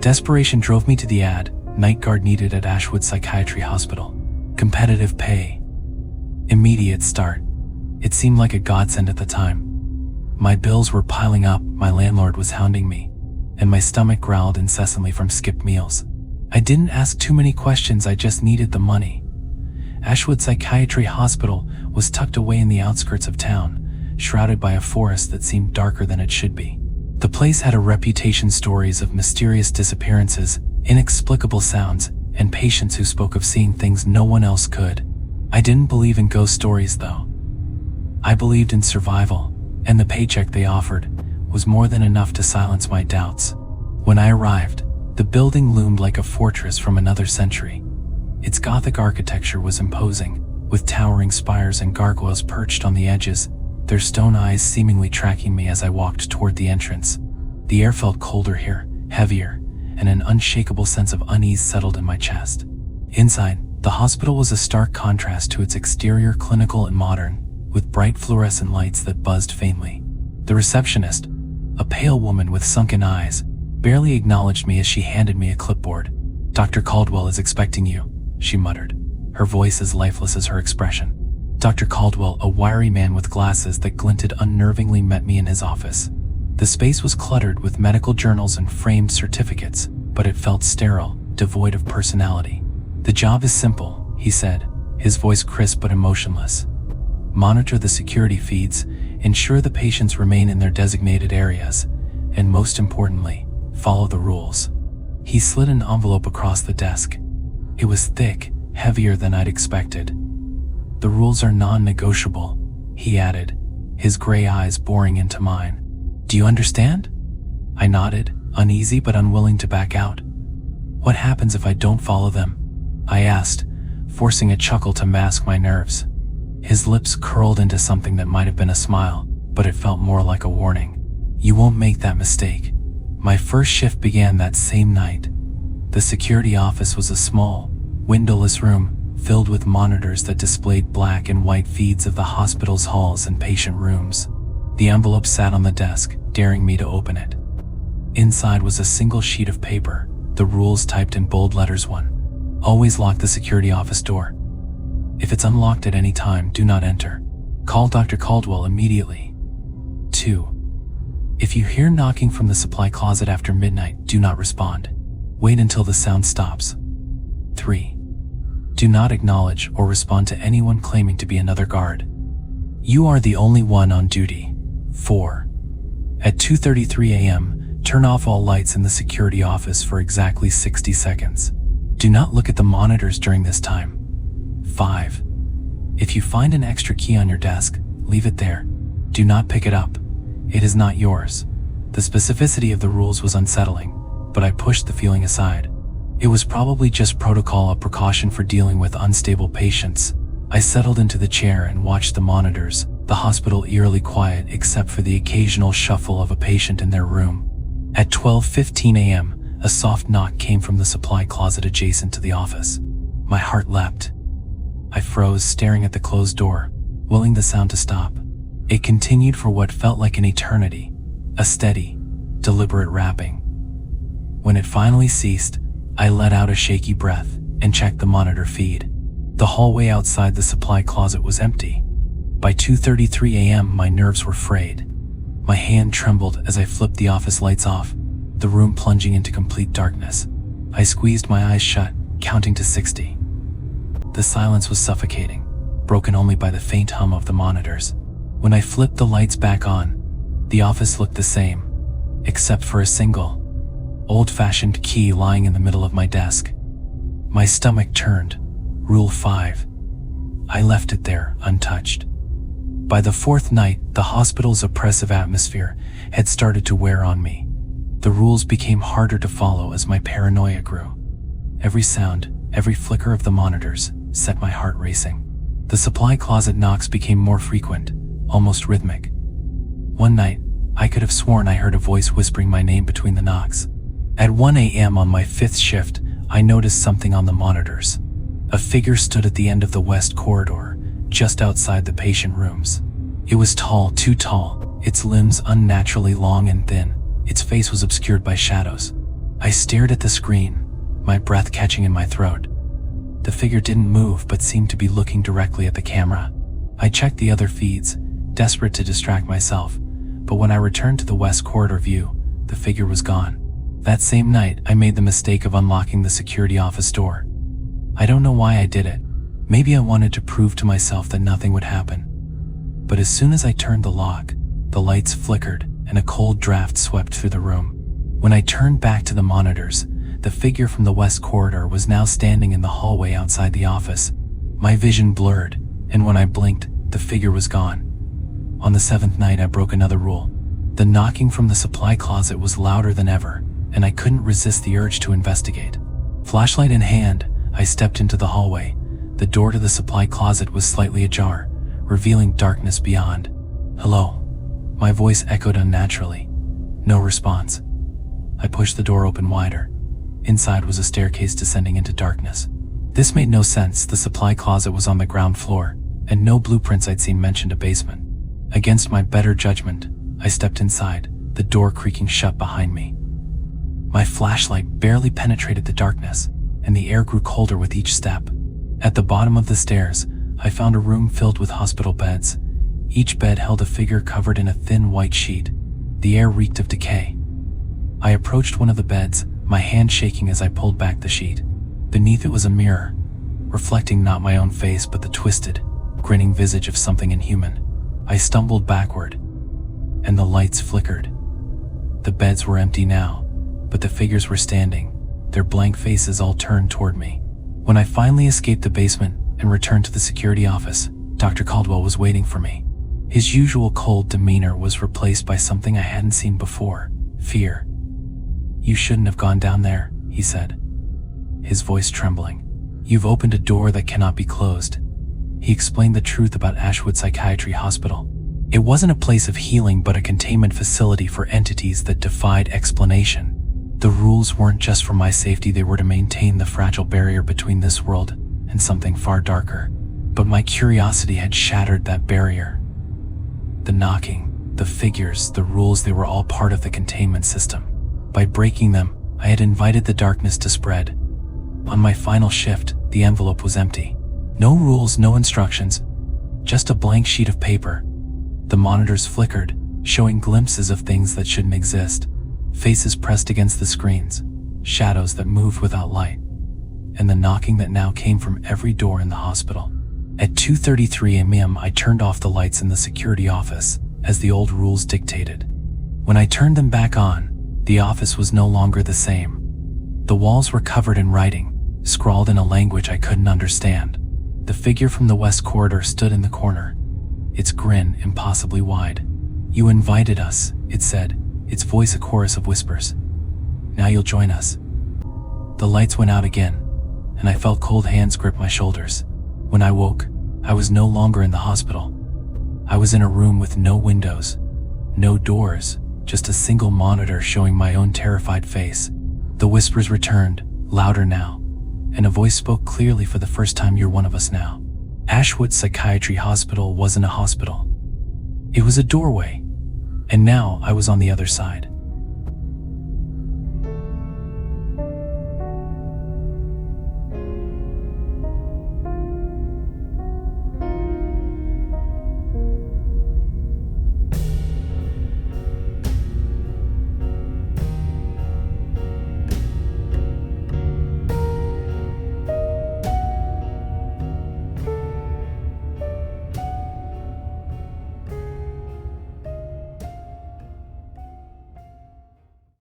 Desperation drove me to the ad, night guard needed at Ashwood Psychiatry Hospital. Competitive pay. Immediate start. It seemed like a godsend at the time. My bills were piling up, my landlord was hounding me, and my stomach growled incessantly from skipped meals. I didn't ask too many questions, I just needed the money. Ashwood Psychiatry Hospital was tucked away in the outskirts of town, shrouded by a forest that seemed darker than it should be. The place had a reputation, stories of mysterious disappearances, inexplicable sounds, and patients who spoke of seeing things no one else could. I didn't believe in ghost stories though. I believed in survival, and the paycheck they offered was more than enough to silence my doubts. When I arrived, the building loomed like a fortress from another century. Its Gothic architecture was imposing, with towering spires and gargoyles perched on the edges, their stone eyes seemingly tracking me as I walked toward the entrance. The air felt colder here, heavier, and an unshakable sense of unease settled in my chest. Inside, the hospital was a stark contrast to its exterior, clinical and modern, with bright fluorescent lights that buzzed faintly. The receptionist, a pale woman with sunken eyes, barely acknowledged me as she handed me a clipboard. "Dr. Caldwell is expecting you," she muttered, her voice as lifeless as her expression. Dr. Caldwell, a wiry man with glasses that glinted unnervingly, met me in his office. The space was cluttered with medical journals and framed certificates, but it felt sterile, devoid of personality. "The job is simple," he said, his voice crisp but emotionless. "Monitor the security feeds, ensure the patients remain in their designated areas, and most importantly, follow the rules." He slid an envelope across the desk. It was thick, heavier than I'd expected. "The rules are non-negotiable," he added, his gray eyes boring into mine. "Do you understand?" I nodded, uneasy but unwilling to back out. "What happens if I don't follow them?" I asked, forcing a chuckle to mask my nerves. His lips curled into something that might have been a smile, but it felt more like a warning. "You won't make that mistake." My first shift began that same night. The security office was a small, windowless room, filled with monitors that displayed black and white feeds of the hospital's halls and patient rooms. The envelope sat on the desk, daring me to open it. Inside was a single sheet of paper, the rules typed in bold letters. 1. Always lock the security office door. If it's unlocked at any time, do not enter. Call Dr. Caldwell immediately. 2. If you hear knocking from the supply closet after midnight, do not respond. Wait until the sound stops. 3. Do not acknowledge or respond to anyone claiming to be another guard. You are the only one on duty. 4. At 2:33 a.m., turn off all lights in the security office for exactly 60 seconds. Do not look at the monitors during this time. 5. If you find an extra key on your desk, leave it there. Do not pick it up. It is not yours. The specificity of the rules was unsettling, but I pushed the feeling aside. It was probably just protocol, a precaution for dealing with unstable patients. I settled into the chair and watched the monitors, the hospital eerily quiet except for the occasional shuffle of a patient in their room. At 12:15 a.m., a soft knock came from the supply closet adjacent to the office. My heart leapt. I froze, staring at the closed door, willing the sound to stop. It continued for what felt like an eternity, a steady, deliberate rapping. When it finally ceased, I let out a shaky breath and checked the monitor feed. The hallway outside the supply closet was empty. By 2:33 a.m., my nerves were frayed. My hand trembled as I flipped the office lights off, the room plunging into complete darkness. I squeezed my eyes shut, counting to 60. The silence was suffocating, broken only by the faint hum of the monitors. When I flipped the lights back on, the office looked the same, except for a single, old-fashioned key lying in the middle of my desk. My stomach turned. Rule 5. I left it there, untouched. By the fourth night, the hospital's oppressive atmosphere had started to wear on me. The rules became harder to follow as my paranoia grew. Every sound, every flicker of the monitors, set my heart racing. The supply closet knocks became more frequent, almost rhythmic. One night, I could have sworn I heard a voice whispering my name between the knocks. At 1 a.m. on my fifth shift, I noticed something on the monitors. A figure stood at the end of the west corridor, just outside the patient rooms. It was tall, too tall, its limbs unnaturally long and thin. Its face was obscured by shadows. I stared at the screen, my breath catching in my throat. The figure didn't move but seemed to be looking directly at the camera. I checked the other feeds, desperate to distract myself, but when I returned to the west corridor view, the figure was gone. That same night, I made the mistake of unlocking the security office door. I don't know why I did it. Maybe I wanted to prove to myself that nothing would happen. But as soon as I turned the lock, the lights flickered and a cold draft swept through the room. When I turned back to the monitors, the figure from the west corridor was now standing in the hallway outside the office. My vision blurred, and when I blinked, the figure was gone. On the 7th night, I broke another rule. The knocking from the supply closet was louder than ever, and I couldn't resist the urge to investigate. Flashlight in hand, I stepped into the hallway. The door to the supply closet was slightly ajar, revealing darkness beyond. "Hello." My voice echoed unnaturally. No response. I pushed the door open wider. Inside was a staircase descending into darkness. This made no sense. The supply closet was on the ground floor, and no blueprints I'd seen mentioned a basement. Against my better judgment, I stepped inside, the door creaking shut behind me. My flashlight barely penetrated the darkness, and the air grew colder with each step. At the bottom of the stairs, I found a room filled with hospital beds. Each bed held a figure covered in a thin white sheet. The air reeked of decay. I approached one of the beds, my hand shaking as I pulled back the sheet. Beneath it was a mirror, reflecting not my own face but the twisted, grinning visage of something inhuman. I stumbled backward, and the lights flickered. The beds were empty now, but the figures were standing, their blank faces all turned toward me. When I finally escaped the basement and returned to the security office, Dr. Caldwell was waiting for me. His usual cold demeanor was replaced by something I hadn't seen before: fear. "You shouldn't have gone down there," he said, his voice trembling. "You've opened a door that cannot be closed." He explained the truth about Ashwood Psychiatry Hospital. It wasn't a place of healing but a containment facility for entities that defied explanation. The rules weren't just for my safety, they were to maintain the fragile barrier between this world and something far darker. But my curiosity had shattered that barrier. The knocking, the figures, the rules, they were all part of the containment system. By breaking them, I had invited the darkness to spread. On my final shift, the envelope was empty. No rules, no instructions, just a blank sheet of paper. The monitors flickered, showing glimpses of things that shouldn't exist. Faces pressed against the screens, shadows that moved without light, and the knocking that now came from every door in the hospital. At 2:33 a.m. I turned off the lights in the security office, as the old rules dictated. When I turned them back on, the office was no longer the same. The walls were covered in writing, scrawled in a language I couldn't understand. The figure from the west corridor stood in the corner, its grin impossibly wide. "You invited us," it said, its voice a chorus of whispers. "Now you'll join us." The lights went out again, and I felt cold hands grip my shoulders. When I woke, I was no longer in the hospital. I was in a room with no windows, no doors, just a single monitor showing my own terrified face. The whispers returned, louder now, and a voice spoke clearly for the first time. "You're one of us now." Ashwood Psychiatry Hospital wasn't a hospital. It was a doorway, and now I was on the other side.